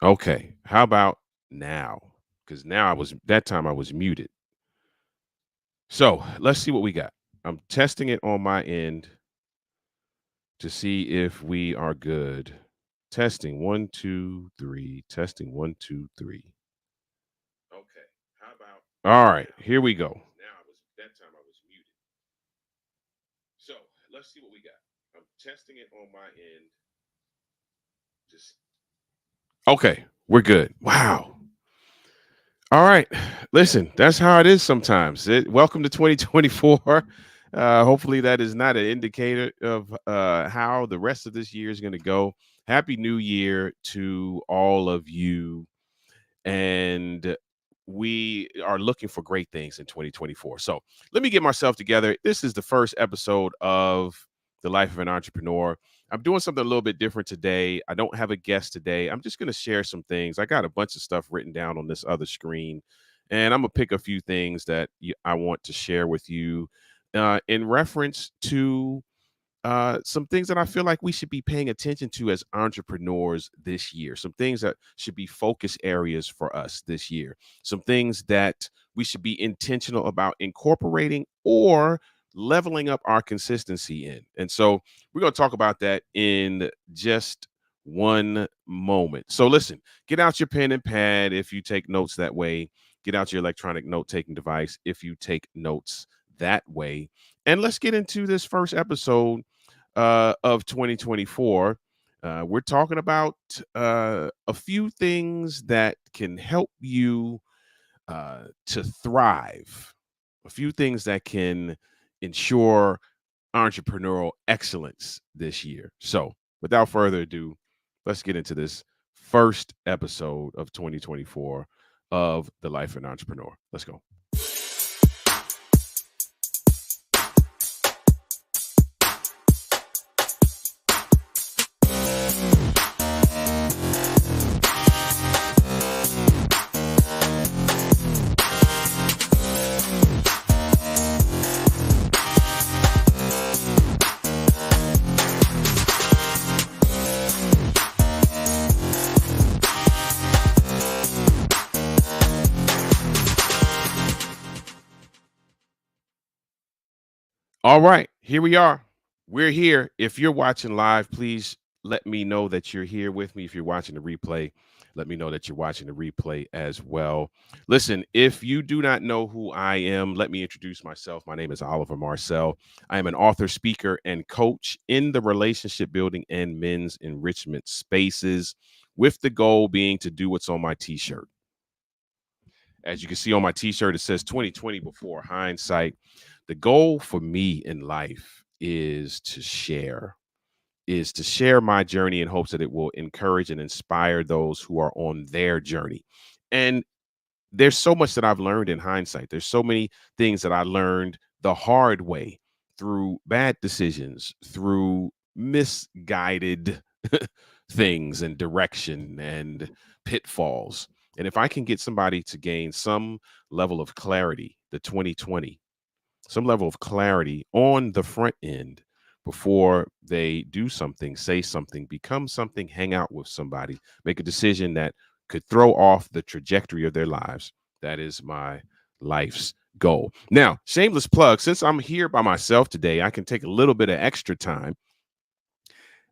Okay. How about now? Because now that time I was muted. So let's see what we got. I'm testing it on my end to see if we are good. Testing one, two, three. Testing one, two, three. Okay. How about all right, here we go. Now I was that time I was muted. So let's see what we got. I'm testing it on my end. Just okay, we're good. Wow. All right. Listen, that's how it is sometimes. Welcome to 2024. Hopefully, that is not an indicator of how the rest of this year is going to go. Happy New Year to all of you. And we are looking for great things in 2024. So let me get myself together. This is the first episode of The Life of an Entrepreneur. I'm doing something a little bit different today. I don't have a guest today. I'm just going to share some things. I got a bunch of stuff written down on this other screen, and I'm going to pick a few things that I want to share with you in reference to some things that I feel like we should be paying attention to as entrepreneurs this year, some things that should be focus areas for us this year, some things that we should be intentional about incorporating or leveling up our consistency in. And so we're going to talk about that in just one moment. So listen, get out your pen and pad if you take notes that way. Get out your electronic note taking device if you take notes that way. And let's get into this first episode of 2024. We're talking about a few things that can help you to thrive, a few things that can ensure entrepreneurial excellence this year. So, without further ado, let's get into this first episode of 2024 of The Life of an Entrepreneur. Let's go. All right, here we are. We're here. If you're watching live, please let me know that you're here with me. If you're watching the replay, let me know that you're watching the replay as well. Listen, if you do not know who I am, let me introduce myself. My name is Oliver Marcel. I am an author, speaker, and coach in the relationship building and men's enrichment spaces, with the goal being to do what's on my t-shirt. As you can see on my t-shirt, it says 2020 before hindsight. The goal for me in life is to share my journey in hopes that it will encourage and inspire those who are on their journey. And there's so much that I've learned in hindsight. There's so many things that I learned the hard way, through bad decisions, through misguided things and direction and pitfalls. And if I can get somebody to gain some level of clarity, the 2020, some level of clarity on the front end before they do something, say something, become something, hang out with somebody, make a decision that could throw off the trajectory of their lives. That is my life's goal. Now, shameless plug, since I'm here by myself today, I can take a little bit of extra time.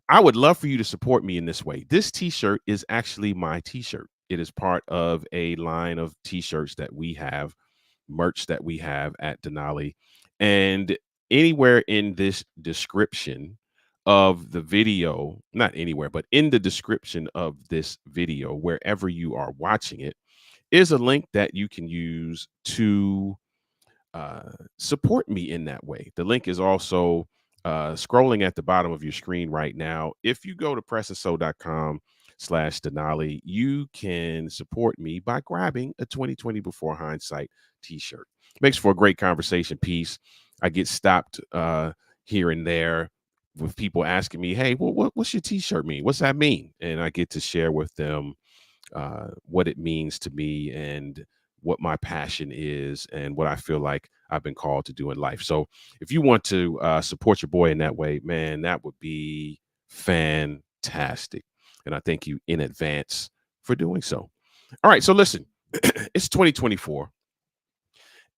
I would love for you to support me in this way. This t-shirt is actually my t-shirt. It is part of a line of t-shirts that we have, merch that we have at Denali. And anywhere in this description of the video, not anywhere, but in the description of this video, wherever you are watching it, is a link that you can use to support me in that way. The link is also scrolling at the bottom of your screen right now. If you go to pressandsew.com/Denali, you can support me by grabbing a 2020 before hindsight t-shirt. Makes for a great conversation piece. I get stopped here and there with people asking me, hey, what's your t-shirt mean? What's that mean? And I get to share with them what it means to me and what my passion is and what I feel like I've been called to do in life. So if you want to support your boy in that way, man, that would be fantastic. And I thank you in advance for doing so. All right, so listen, it's 2024,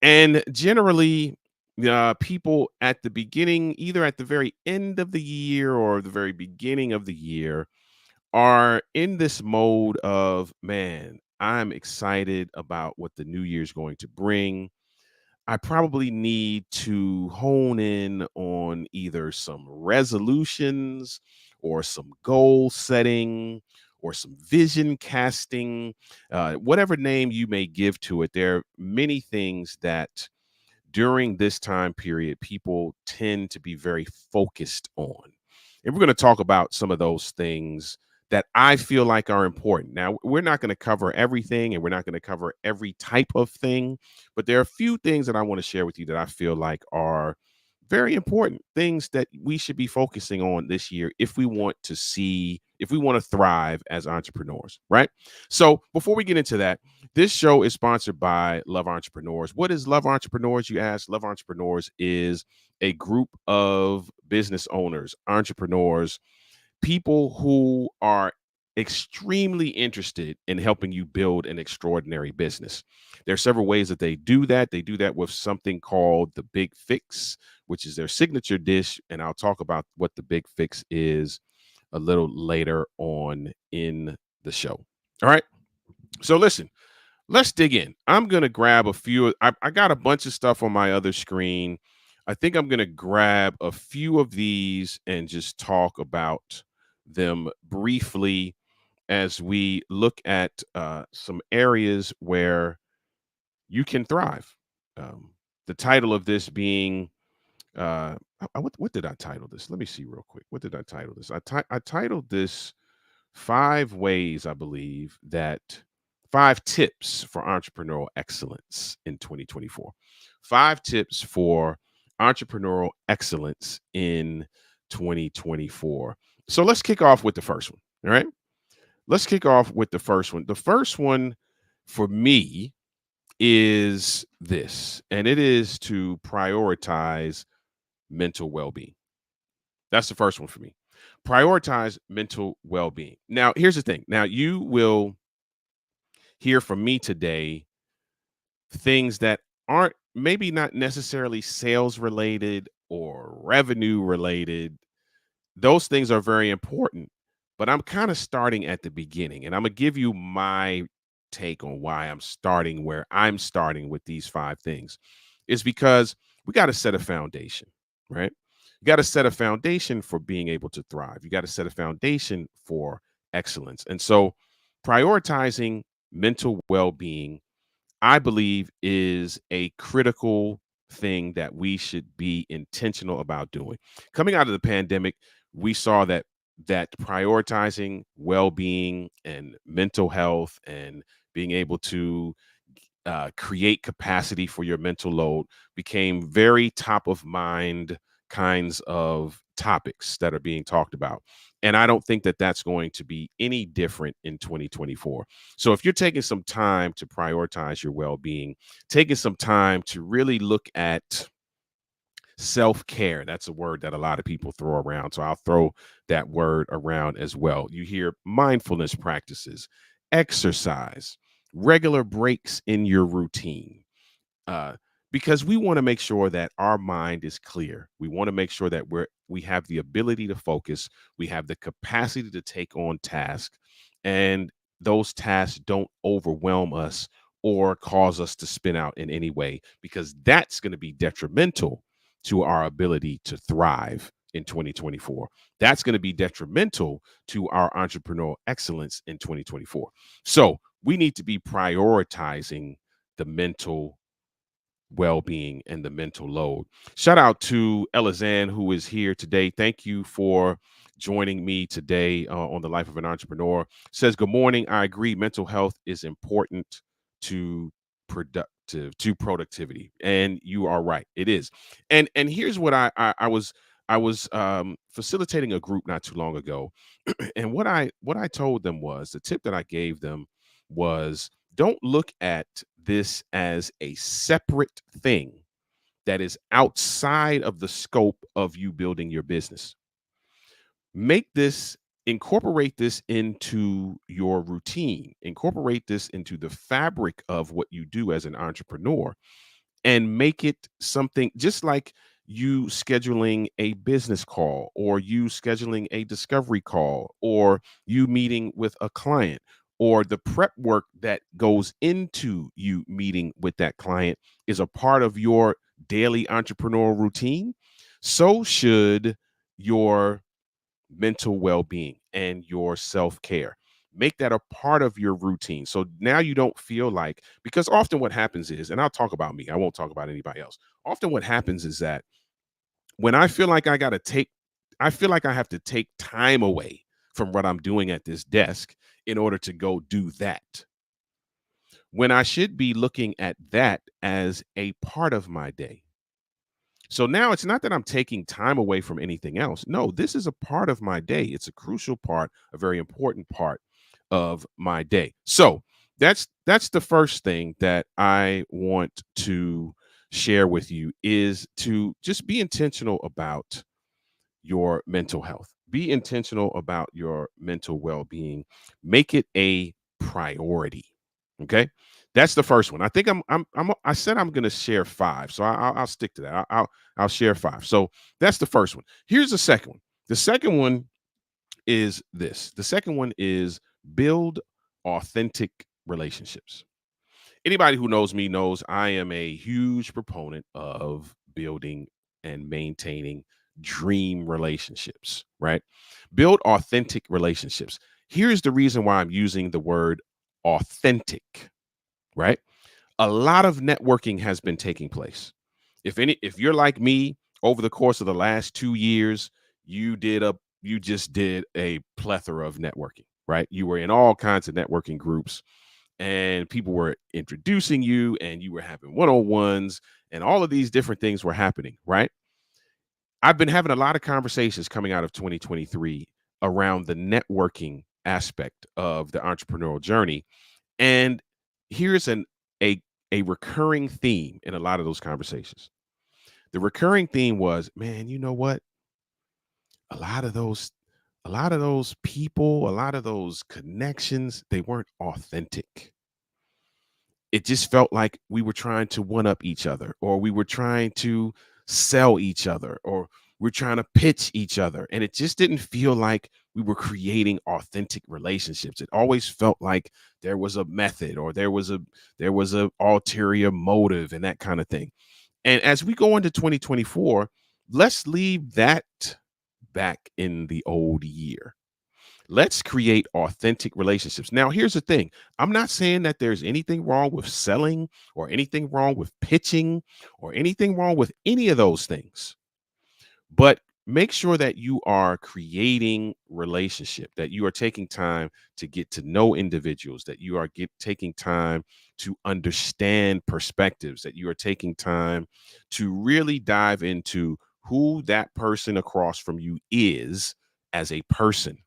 and generally, people at the beginning, either at the very end of the year or the very beginning of the year, are in this mode of, man, I'm excited about what the new year's going to bring. I probably need to hone in on either some resolutions or some goal setting or some vision casting, whatever name you may give to it. There are many things that during this time period, people tend to be very focused on. And we're going to talk about some of those things that I feel like are important. Now, we're not going to cover everything and we're not going to cover every type of thing, but there are a few things that I want to share with you that I feel like are very important things that we should be focusing on this year if we want to see, if we want to thrive as entrepreneurs, right? So, before we get into that, this show is sponsored by Love Entrepreneurs. What is Love Entrepreneurs, you ask? Love Entrepreneurs is a group of business owners, entrepreneurs, people who are extremely interested in helping you build an extraordinary business. There are several ways that they do that. They do that with something called the Big Fix, which is their signature dish. And I'll talk about what the Big Fix is a little later on in the show. All right. So listen, let's dig in. I'm going to grab a few. I got a bunch of stuff on my other screen. I think I'm going to grab a few of these and just talk about them briefly as we look at some areas where you can thrive. Um, the title of this being, what did I title this? Let me see real quick. What did I title this? I titled this five ways, I believe, that five tips for entrepreneurial excellence in 2024. Five tips for entrepreneurial excellence in 2024. So let's kick off with the first one. All right. Let's kick off with the first one. The first one for me is this, and it is to prioritize mental well being. That's the first one for me. Prioritize mental well being. Now, here's the thing. Now, you will hear from me today things that aren't maybe not necessarily sales related or revenue related. Those things are very important, but I'm kind of starting at the beginning and I'm going to give you my take on why I'm starting where I'm starting with these five things. Is because we got to set a foundation, right? You got to set a foundation for being able to thrive. You got to set a foundation for excellence. And so prioritizing mental well-being, I believe, is a critical thing that we should be intentional about doing. Coming out of the pandemic, we saw that prioritizing well-being and mental health and being able to create capacity for your mental load became very top of mind kinds of topics that are being talked about. And I don't think that that's going to be any different in 2024. So if you're taking some time to prioritize your well being, taking some time to really look at self care, that's a word that a lot of people throw around. So I'll throw that word around as well. You hear mindfulness practices, exercise, regular breaks in your routine, uh, because we want to make sure that our mind is clear. We want to make sure that we have the ability to focus, we have the capacity to take on tasks, and those tasks don't overwhelm us or cause us to spin out in any way, because that's going to be detrimental to our ability to thrive in 2024. That's going to be detrimental to our entrepreneurial excellence in 2024. So we need to be prioritizing the mental well-being and the mental load. Shout out to Elizanne, who is here today. Thank you for joining me today on the Life of an Entrepreneur. Says, good morning. I agree. Mental health is important to productivity, and you are right. It is. And here's what I was facilitating a group not too long ago, and what I told them was, the tip that I gave them was, don't look at this as a separate thing that is outside of the scope of you building your business. Make this incorporate this into your routine, incorporate this into the fabric of what you do as an entrepreneur, and make it something just like you scheduling a business call, or you scheduling a discovery call, or you meeting with a client, or the prep work that goes into you meeting with that client is a part of your daily entrepreneurial routine. So should your mental well-being and your self-care. Make that a part of your routine. So now you don't feel like, because often what happens is, and I'll talk about me, I won't talk about anybody else. Often what happens is that when I feel like I feel like I have to take time away from what I'm doing at this desk in order to go do that, when I should be looking at that as a part of my day. So now it's not that I'm taking time away from anything else. No, this is a part of my day. It's a crucial part, a very important part of my day. So that's the first thing that I want to share with you, is to just be intentional about your mental health. Be intentional about your mental well-being. Make it a priority. Okay, that's the first one. I think I said I'm going to share five, so I'll stick to that. I'll share five. So that's the first one. Here's the second one. The second one is this. The second one is build authentic relationships. Anybody who knows me knows I am a huge proponent of building and maintaining dream relationships, right? Build authentic relationships. Here's the reason why I'm using the word authentic, right? A lot of networking has been taking place. If you're like me, over the course of the last 2 years, you just did a plethora of networking, right? You were in all kinds of networking groups, and people were introducing you, and you were having one-on-ones, and all of these different things were happening, right? I've been having a lot of conversations coming out of 2023 around the networking aspect of the entrepreneurial journey. And here's a a recurring theme in a lot of those conversations. The recurring theme was, man, you know what? A lot of those a lot of those people, a lot of those connections, they weren't authentic. It just felt like we were trying to one up each other, or we were trying to sell each other, or we're trying to pitch each other. And it just didn't feel like we were creating authentic relationships. It always felt like there was a method, or there was a ulterior motive, and that kind of thing. And as we go into 2024, let's leave that back in the old year. Let's create authentic relationships. Now, here's the thing. I'm not saying that there's anything wrong with selling, or anything wrong with pitching, or anything wrong with any of those things. But make sure that you are creating relationship, that you are taking time to get to know individuals, that you are taking time to understand perspectives, that you are taking time to really dive into who that person across from you is as a person.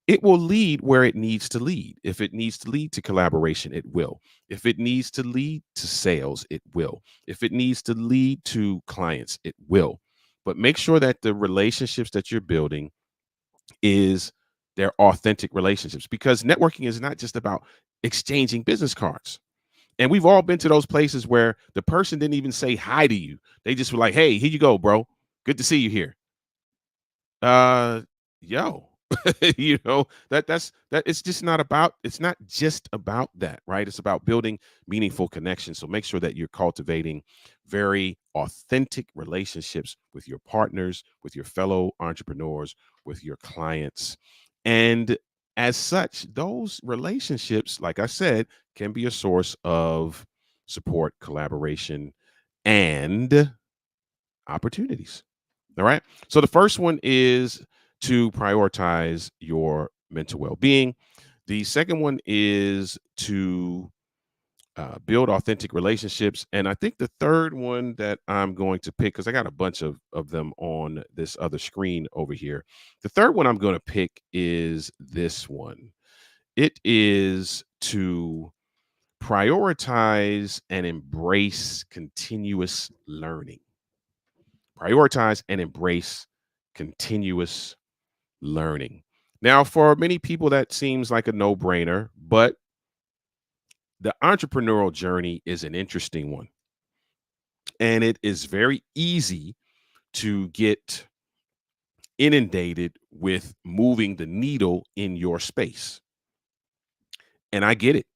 It will lead where it needs to lead. If it needs to lead to collaboration, it will. If it needs to lead to sales, it will. If it needs to lead to clients, it will. But make sure that the relationships that you're building is their authentic relationships, because networking is not just about exchanging business cards. And we've all been to those places where the person didn't even say hi to you. They just were like, "Hey, here you go, bro. Good to see you here." uh Yo, that it's just not about, it's not just about that, right? It's about building meaningful connections. So make sure that you're cultivating very authentic relationships with your partners, with your fellow entrepreneurs, with your clients. And as such, those relationships, like I said, can be a source of support, collaboration, and opportunities. All right. So the first one is to prioritize your mental well being. The second one is to build authentic relationships. And I think the third one that I'm going to pick, because I got a bunch of them on this other screen over here. The third one I'm going to pick is this one. It is to prioritize and embrace continuous learning. Prioritize and embrace continuous learning. Now, for many people, that seems like a no brainer, but the entrepreneurial journey is an interesting one. And it is very easy to get inundated with moving the needle in your space. And I get it.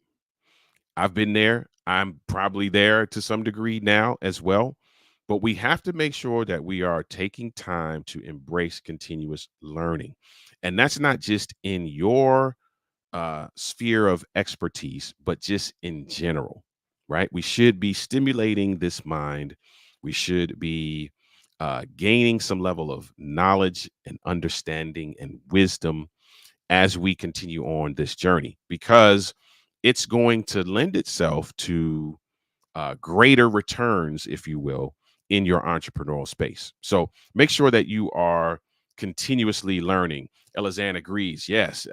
I've been there. I'm probably there to some degree now as well. But we have to make sure that we are taking time to embrace continuous learning. And that's not just in your sphere of expertise, but just in general, right? We should be stimulating this mind. We should be gaining some level of knowledge and understanding and wisdom as we continue on this journey, because it's going to lend itself to greater returns, if you will, in your entrepreneurial space. So make sure that you are continuously learning. Elizan agrees. Yes,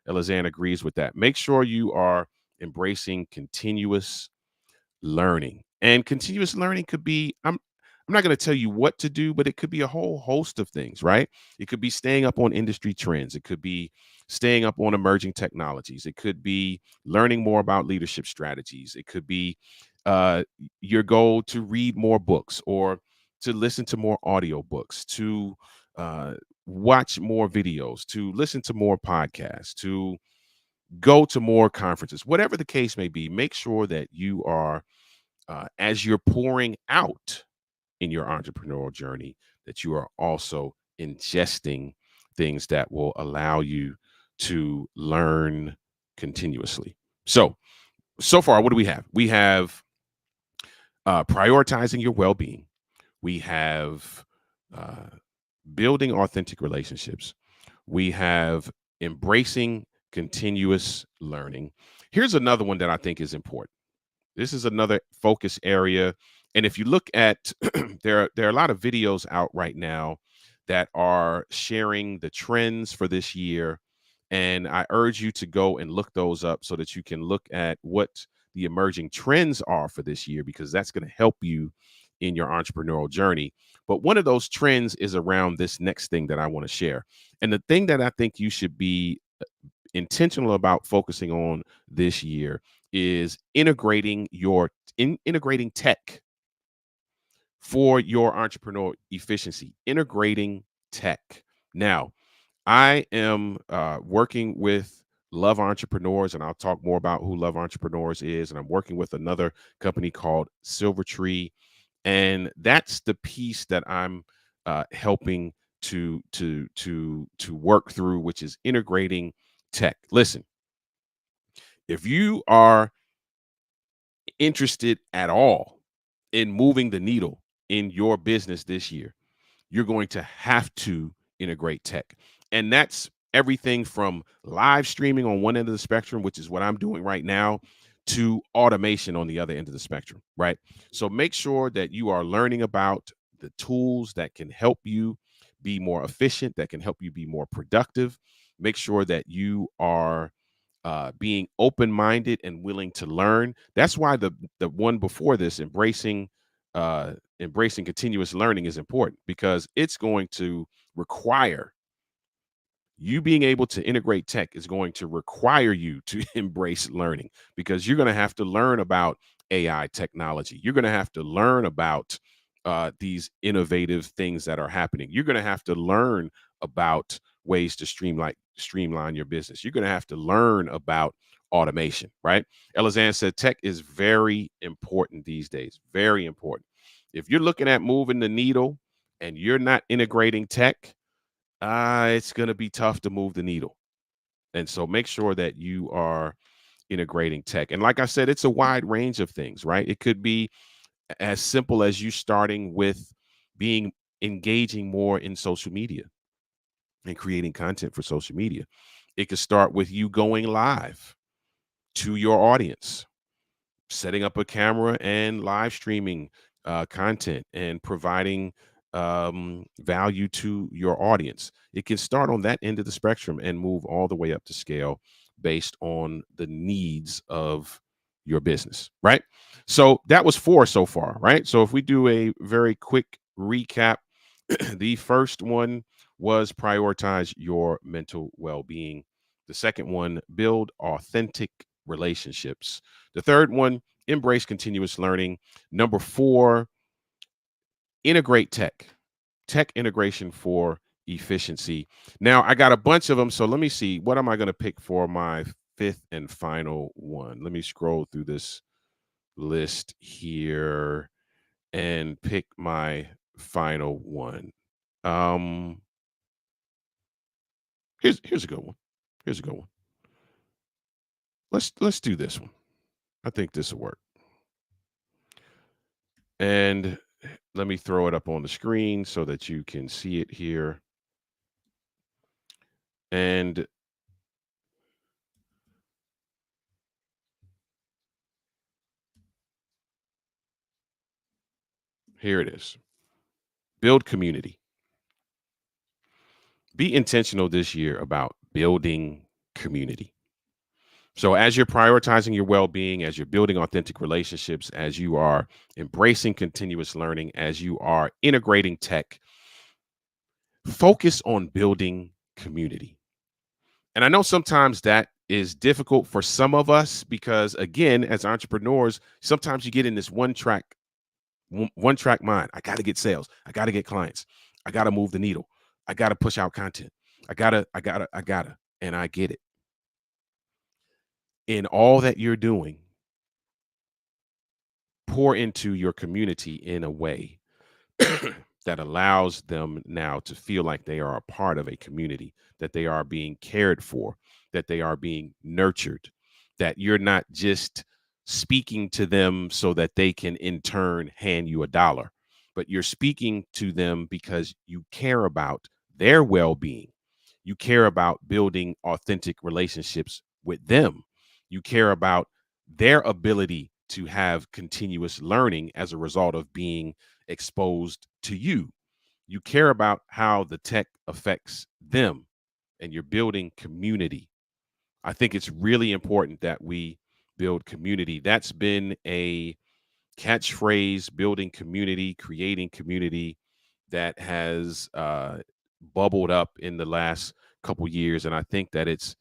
Elizan agrees with that. Make sure you are embracing continuous learning. And continuous learning could be, I'm not going to tell you what to do, but it could be a whole host of things, right? It could be staying up on industry trends. It could be staying up on emerging technologies. It could be learning more about leadership strategies. It could be uh, your goal to read more books or to listen to more audiobooks, to uh, watch more videos, to listen to more podcasts, to go to more conferences, whatever the case may be. Make sure that you are, as you're pouring out in your entrepreneurial journey, that you are also ingesting things that will allow you to learn continuously. So far, what do we have? We have prioritizing your well-being. We have uh, building authentic relationships. We have embracing continuous learning. Here's another one that I think is important. This is another focus area. And if you look at there are a lot of videos out right now that are sharing the trends for this year. And I urge you to go and look those up so that you can look at what the emerging trends are for this year, because that's going to help you in your entrepreneurial journey. But one of those trends is around this next thing that I want to share. And the thing that I think you should be intentional about focusing on this year is integrating tech for your entrepreneurial efficiency. Integrating tech. Now, I am working with Love Entrepreneurs, and I'll talk more about who Love Entrepreneurs is. And I'm working with another company called Silver Tree, and that's the piece that I'm helping to work through, which is integrating tech. Listen, if you are interested at all in moving the needle in your business this year, you're going to have to integrate tech. And that's everything from live streaming on one end of the spectrum, which is what I'm doing right now, to automation on the other end of the spectrum, right? So make sure that you are learning about the tools that can help you be more efficient, that can help you be more productive. Make sure that you are being open-minded and willing to learn. That's why the one before this, embracing continuous learning, is important, because it's going to require you being able to integrate tech is going to require you to embrace learning, because you're going to have to learn about AI technology. You're going to have to learn about these innovative things that are happening. You're going to have to learn about ways to streamline your business. You're going to have to learn about automation, right? Elizan said tech is very important these days. Very important. If you're looking at moving the needle and you're not integrating tech, it's going to be tough to move the needle. And so make sure that you are integrating tech. And like I said, it's a wide range of things, right? It could be as simple as you starting with being engaging more in social media and creating content for social media. It could start with you going live to your audience, setting up a camera and live streaming content and providing value to your audience. It can start on that end of the spectrum and move all the way up to scale based on the needs of your business, right? So that was four so far, right? So if we do a very quick recap, The first one was prioritize your mental well being. The second one, build authentic relationships. The third one, embrace continuous learning. Number four, integrate tech integration for efficiency. Now, I got a bunch of them. So let me see. What am I going to pick for my fifth and final one? Let me scroll through this list here and pick my final one. Um, here's a good one. Here's a good one. Let's do this one. I think this will work. And let me throw it up on the screen so that you can see it here. And here it is. Build community. Be intentional this year about building community. So, as you're prioritizing your well being, as you're building authentic relationships, as you are embracing continuous learning, as you are integrating tech, focus on building community. And I know sometimes that is difficult for some of us because, again, as entrepreneurs, sometimes you get in this one track mind. I got to get sales. I got to get clients. I got to move the needle. I got to push out content. I gotta. And I get it. In all that you're doing, pour into your community in a way that allows them now to feel like they are a part of a community, that they are being cared for, that they are being nurtured, that you're not just speaking to them so that they can in turn hand you a dollar, but you're speaking to them because you care about their well being. You care about building authentic relationships with them. You care about their ability to have continuous learning as a result of being exposed to you. You care about how the tech affects them and you're building community. I think it's really important that we build community. That's been a catchphrase, building community, creating community, that has bubbled up in the last couple years, and I think that it's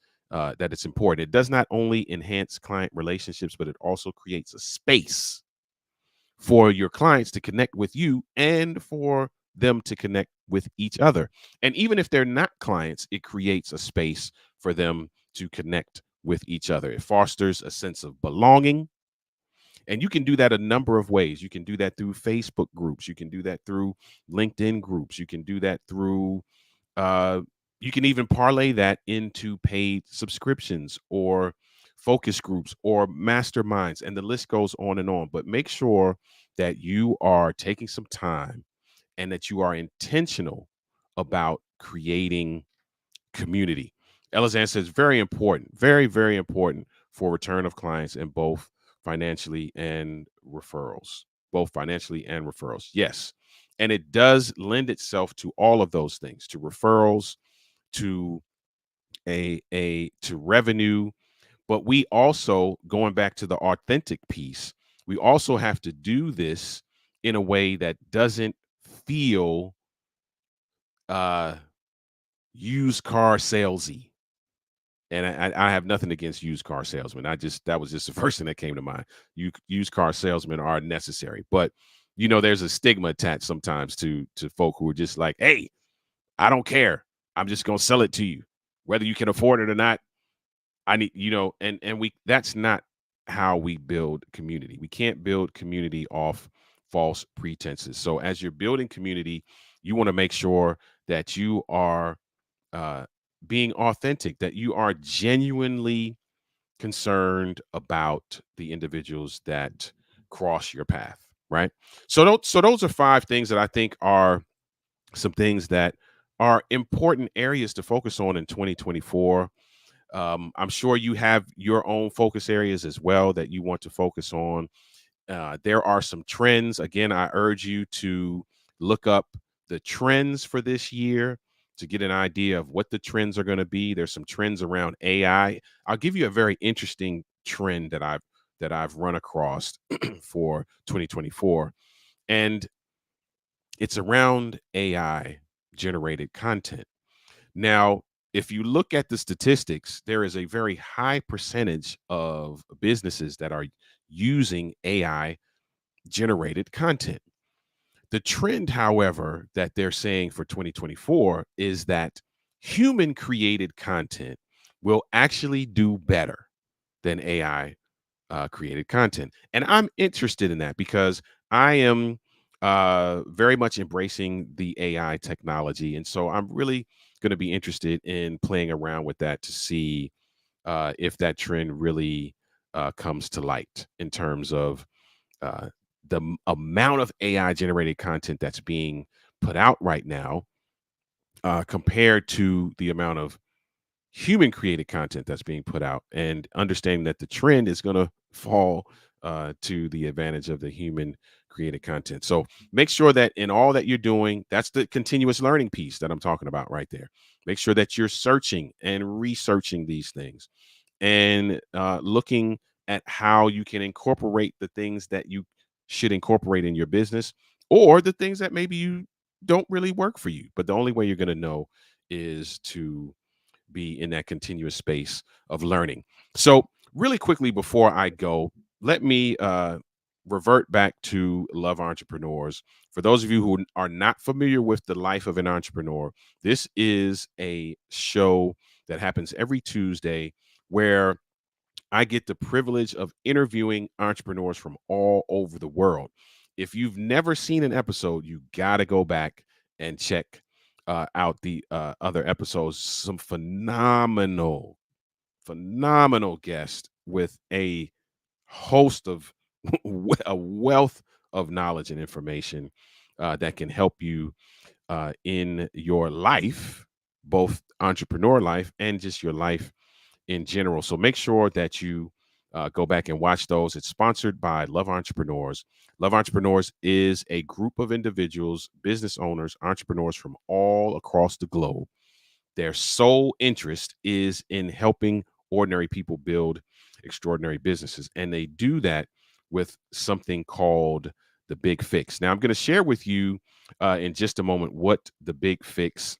important. It does not only enhance client relationships, but it also creates a space for your clients to connect with you and for them to connect with each other. And even if they're not clients, it creates a space for them to connect with each other. It fosters a sense of belonging. And you can do that a number of ways. You can do that through Facebook groups. You can do that through LinkedIn groups. You can do that through, uh, you can even parlay that into paid subscriptions or focus groups or masterminds. And the list goes on and on. But make sure that you are taking some time and that you are intentional about creating community. Elizan says very important, very, very important for return of clients in both financially and referrals, both financially and referrals. Yes. And it does lend itself to all of those things, to referrals, to to revenue. But we also, going back to the authentic piece, we also have to do this in a way that doesn't feel uh used car salesy. And I have nothing against used car salesmen. That was just the first thing that came to mind. Used car salesmen are necessary, but there's a stigma attached sometimes to folk who are just like, hey, I don't care. I'm just gonna sell it to you, whether you can afford it or not. I need, and we that's not how we build community. We can't build community off false pretenses. So as you're building community, you want to make sure that you are uh, being authentic, that you are genuinely concerned about the individuals that cross your path, right? So those are five things that I think are some things that are important areas to focus on in 2024. I'm sure you have your own focus areas as well that you want to focus on. There are some trends. Again, I urge you to look up the trends for this year to get an idea of what the trends are going to be. There's some trends around AI. I'll give you a very interesting trend that I've run across for 2024. And It's around AI generated content. Now, if you look at the statistics, there is a very high percentage of businesses that are using AI generated content. The trend, however, that they're saying for 2024 is that human created content will actually do better than AI created content. And I'm interested in that because I am very much embracing the AI technology. And so I'm really going to be interested in playing around with that to see if that trend really comes to light in terms of uh, amount of AI generated content that's being put out right now compared to the amount of human created content that's being put out, and understanding that the trend is going to fall to the advantage of the human created content. So make sure that in all that you're doing, that's the continuous learning piece that I'm talking about right there. Make sure that you're searching and researching these things and looking at how you can incorporate the things that you should incorporate in your business, or the things that maybe you don't really work for you. But the only way you're going to know is to be in that continuous space of learning. So, really quickly before I go, let me revert back to Love Entrepreneurs. For those of you who are not familiar with the life of an entrepreneur, this is a show that happens every Tuesday where I get the privilege of interviewing entrepreneurs from all over the world. If you've never seen an episode, you got to go back and check out the other episodes. Some phenomenal guests with a host of a wealth of knowledge and information that can help you in your life, both entrepreneur life and just your life in general. So make sure that you go back and watch those. It's sponsored by Love Entrepreneurs. Love Entrepreneurs is a group of individuals, business owners, entrepreneurs from all across the globe. Their sole interest is in helping ordinary people build extraordinary businesses. And they do that with something called the Big Fix. Now, I'm going to share with you in just a moment what the Big Fix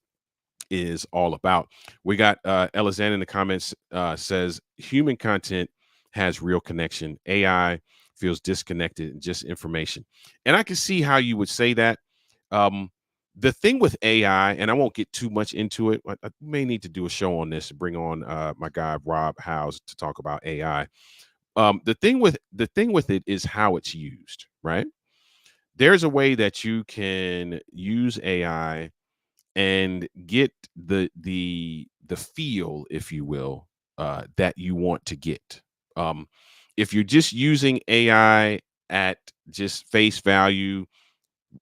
is all about. We got Elizanne in the comments says human content has real connection. AI feels disconnected and just information. And I can see how you would say that. Um, the thing with AI, and I won't get too much into it. I may need to do a show on this, bring on my guy Rob Howes to talk about AI. The thing with it is how it's used, right? There's a way that you can use AI and get the feel, if you will, that you want to get. Um, if you're just using AI at just face value,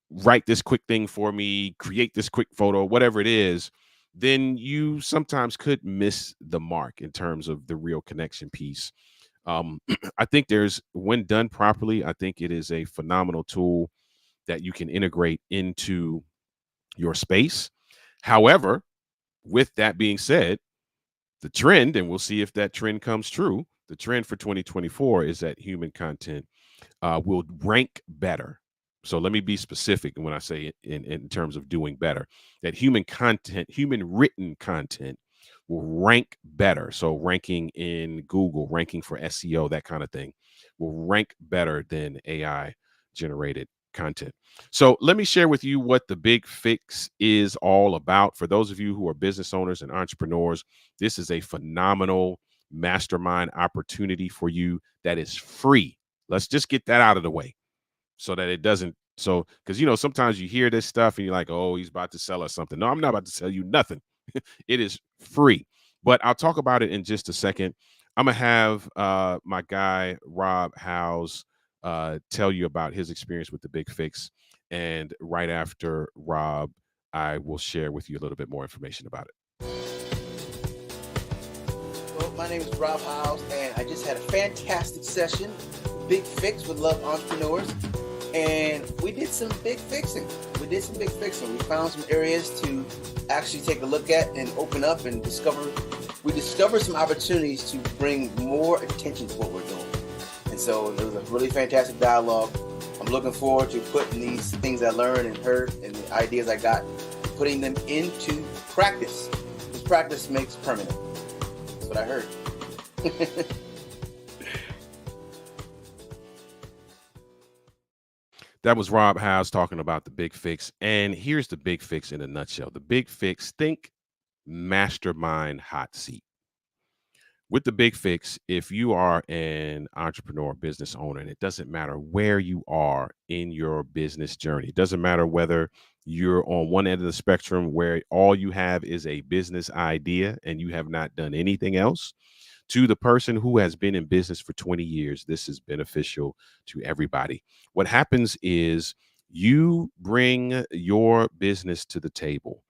write this quick thing for me, create this quick photo, whatever it is, then you sometimes could miss the mark in terms of the real connection piece. I think when done properly, I think it is a phenomenal tool that you can integrate into your space. However, with that being said, the trend, and we'll see if that trend comes true, the trend for 2024 is that human content will rank better. So let me be specific when I say it in terms of doing better, that human content, human written content will rank better. So ranking in Google, ranking for SEO, that kind of thing, will rank better than AI generated content. So let me share with you what the Big Fix is all about. For those of you who are business owners and entrepreneurs, this is a phenomenal mastermind opportunity for you that is free. Let's just get that out of the way so that it doesn't. So, because sometimes you hear this stuff and you're like, oh, he's about to sell us something. No, I'm not about to sell you nothing. It is free, but I'll talk about it in just a second. I'm gonna have my guy Rob Howes tell you about his experience with the Big Fix, and right after Rob, I will share with you a little bit more information about it. Well, my name is Rob Howes, and I just had a fantastic session, Big Fix with Love Entrepreneurs, and we did some big fixing. We found some areas to actually take a look at and open up and discover. We discovered some opportunities to bring more attention to what we're doing. And so it was a really fantastic dialogue. I'm looking forward to putting these things I learned and heard and the ideas I got, putting them into practice. Because practice makes permanent. That's what I heard. That was Rob House talking about the big fix. And here's the big fix in a nutshell. The big fix, think mastermind hot seat. With the big fix, if you are an entrepreneur, business owner, and it doesn't matter where you are in your business journey, it doesn't matter whether you're on one end of the spectrum where all you have is a business idea and you have not done anything else, to the person who has been in business for 20 years, this is beneficial to everybody. What happens is you bring your business to the table.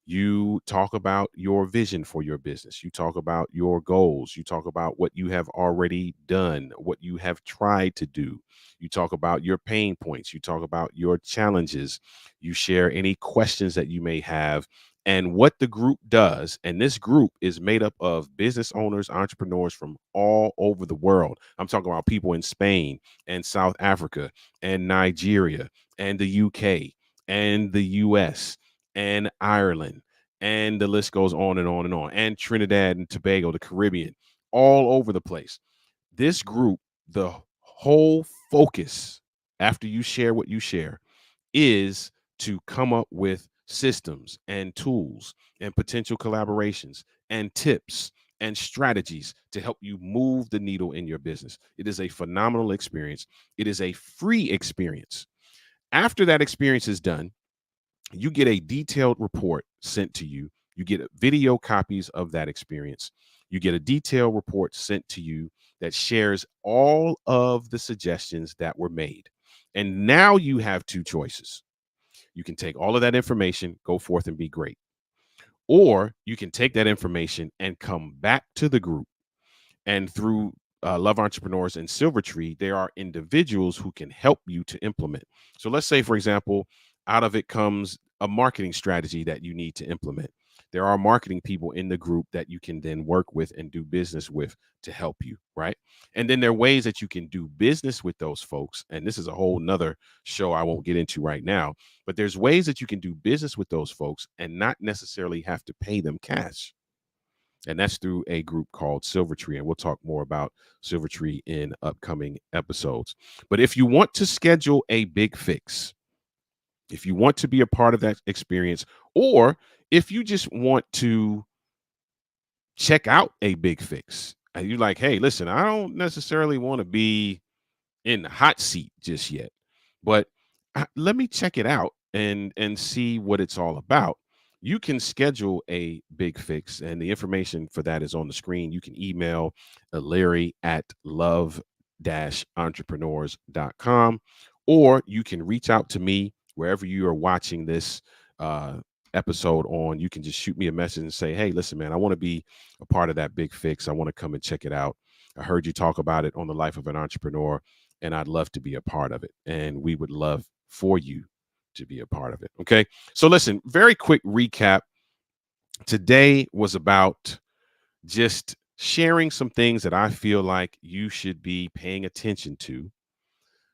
You talk about your vision for your business. You talk about your goals. You talk about what you have already done, what you have tried to do. You talk about your pain points. You talk about your challenges. You share any questions that you may have, and what the group does. And this group is made up of business owners, entrepreneurs from all over the world. I'm talking about people in Spain and South Africa and Nigeria and the UK and the US and Ireland. And the list goes on and on and on. And Trinidad and Tobago, the Caribbean, all over the place. This group, the whole focus after you share what you share is to come up with systems and tools and potential collaborations and tips and strategies to help you move the needle in your business. It is a phenomenal experience. It is a free experience. After that experience is done, you get a detailed report sent to you. You get video copies of that experience. You get a detailed report sent to you that shares all of the suggestions that were made. And now you have two choices. You can take all of that information, go forth and be great. Or you can take that information and come back to the group. And through Love Entrepreneurs and Silvertree, there are individuals who can help you to implement. So let's say, for example, out of it comes a marketing strategy that you need to implement. There are marketing people in the group that you can then work with and do business with to help you, right? And then there are ways that you can do business with those folks. And this is a whole nother show I won't get into right now, but there's ways that you can do business with those folks and not necessarily have to pay them cash. And that's through a group called Silvertree. And we'll talk more about Silvertree in upcoming episodes. But if you want to schedule a big fix, if you want to be a part of that experience, or if you just want to check out a big fix, and you're like, hey, listen, I don't necessarily want to be in the hot seat just yet, but let me check it out and see what it's all about. You can schedule a big fix, and the information for that is on the screen. You can email Larry at love-entrepreneurs.com, or you can reach out to me wherever you are watching this uh, episode on. You can just shoot me a message and say, hey, listen, man, I want to be a part of that big fix. I want to come and check it out. I heard you talk about it on the Life of an Entrepreneur, and I'd love to be a part of it. And we would love for you to be a part of it. Okay. So, listen, very quick recap. Today was about just sharing some things that I feel like you should be paying attention to,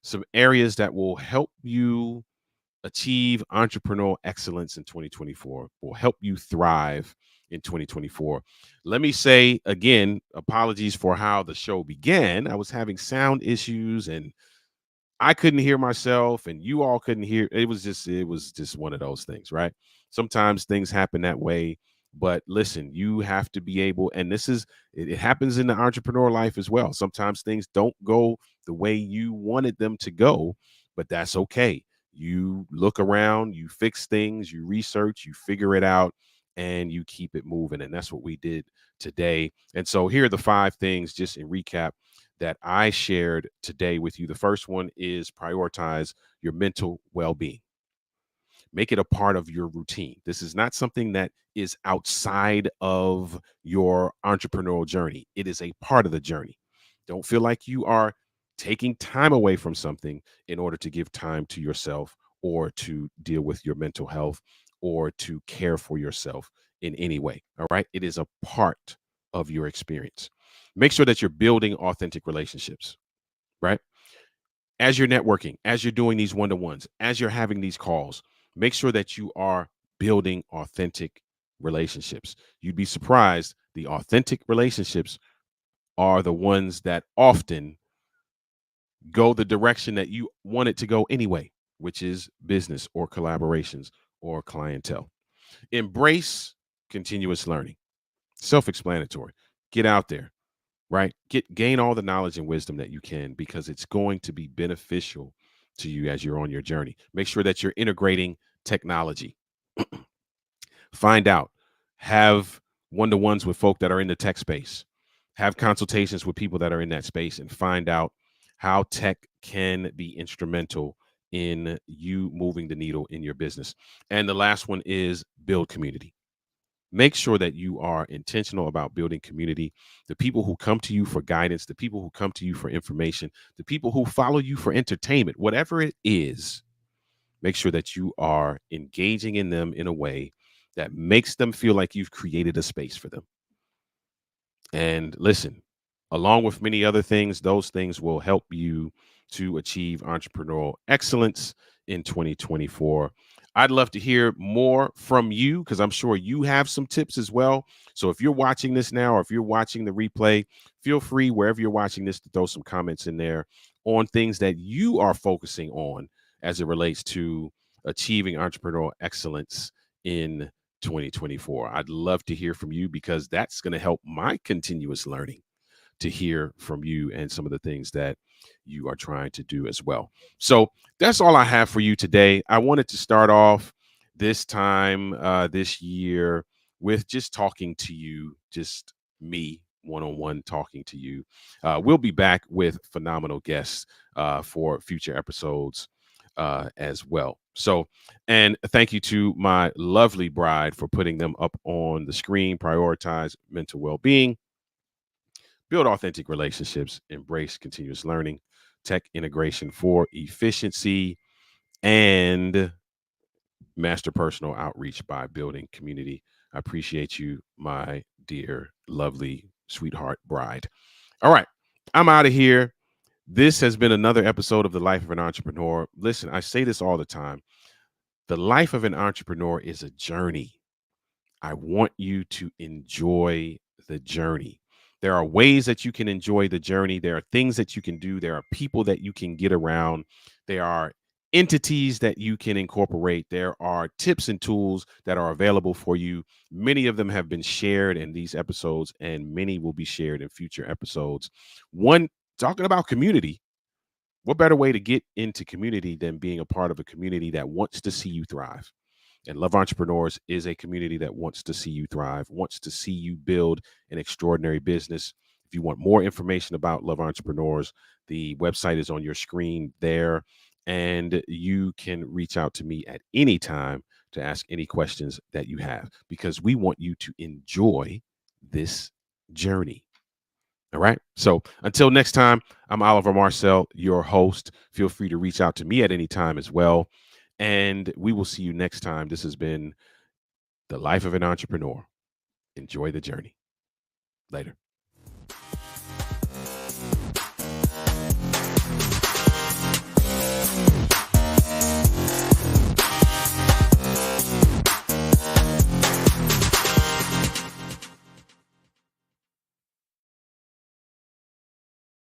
some areas that will help you achieve entrepreneurial excellence in 2024, will help you thrive in 2024. Let me say again, apologies for how the show began. I was having sound issues and I couldn't hear myself and you all couldn't hear. It was just one of those things, right? Sometimes things happen that way, but listen, you have to be able, and it happens in the entrepreneur life as well. Sometimes things don't go the way you wanted them to go, but that's okay. You look around, you fix things, you research, you figure it out, and you keep it moving. And that's what we did today. And so here are the 5 things, just in recap, that I shared today with you. The first one is prioritize your mental well being. Make it a part of your routine. This is not something that is outside of your entrepreneurial journey, it is a part of the journey. Don't feel like you are taking time away from something in order to give time to yourself or to deal with your mental health or to care for yourself in any way. All right. It is a part of your experience. Make sure that you're building authentic relationships, right? as you're networking, as you're doing these one-to-ones, as you're having these calls, make sure that you are building authentic relationships. You'd be surprised, the authentic relationships are the ones that often go the direction that you want it to go anyway, which is business or collaborations or clientele. Embrace continuous learning. Self-explanatory. Get out there, right? Gain all the knowledge and wisdom that you can, because it's going to be beneficial to you as you're on your journey. Make sure that you're integrating technology. Find out, have one-to-ones with folk that are in the tech space, have consultations with people that are in that space, and find out how tech can be instrumental in you moving the needle in your business. And the last one is build community. Make sure that you are intentional about building community. The people who come to you for guidance, the people who come to you for information, the people who follow you for entertainment, whatever it is, make sure that you are engaging in them in a way that makes them feel like you've created a space for them. And listen, along with many other things, those things will help you to achieve entrepreneurial excellence in 2024. I'd love to hear more from you, because I'm sure you have some tips as well. So if you're watching this now, or if you're watching the replay, feel free, wherever you're watching this, to throw some comments in there on things that you are focusing on as it relates to achieving entrepreneurial excellence in 2024. I'd love to hear from you, because that's going to help my continuous learning to hear from you and some of the things that you are trying to do as well. So that's all I have for you today. I wanted to start off this time this year with just talking to you, just me one-on-one talking to you. We'll be back with phenomenal guests for future episodes as well. So, and thank you to my lovely bride for putting them up on the screen. Prioritize mental well-being, build authentic relationships, embrace continuous learning, tech integration for efficiency, and master personal outreach by building community. I appreciate you, my dear, lovely, sweetheart bride. All right, I'm out of here. This has been another episode of The Life of an Entrepreneur. Listen, I say this all the time. The life of an entrepreneur is a journey. I want you to enjoy the journey. There are ways that you can enjoy the journey. There are things that you can do. There are people that you can get around. There are entities that you can incorporate. There are tips and tools that are available for you. Many of them have been shared in these episodes, and many will be shared in future episodes. One, talking about community. What better way to get into community than being a part of a community that wants to see you thrive? And Love Entrepreneurs is a community that wants to see you thrive, wants to see you build an extraordinary business. If you want more information about Love Entrepreneurs, the website is on your screen there. And you can reach out to me at any time to ask any questions that you have, because we want you to enjoy this journey. All right. So until next time, I'm Oliver Marcel, your host. Feel free to reach out to me at any time as well. And we will see you next time. This has been The Life of an Entrepreneur. Enjoy the journey. Later.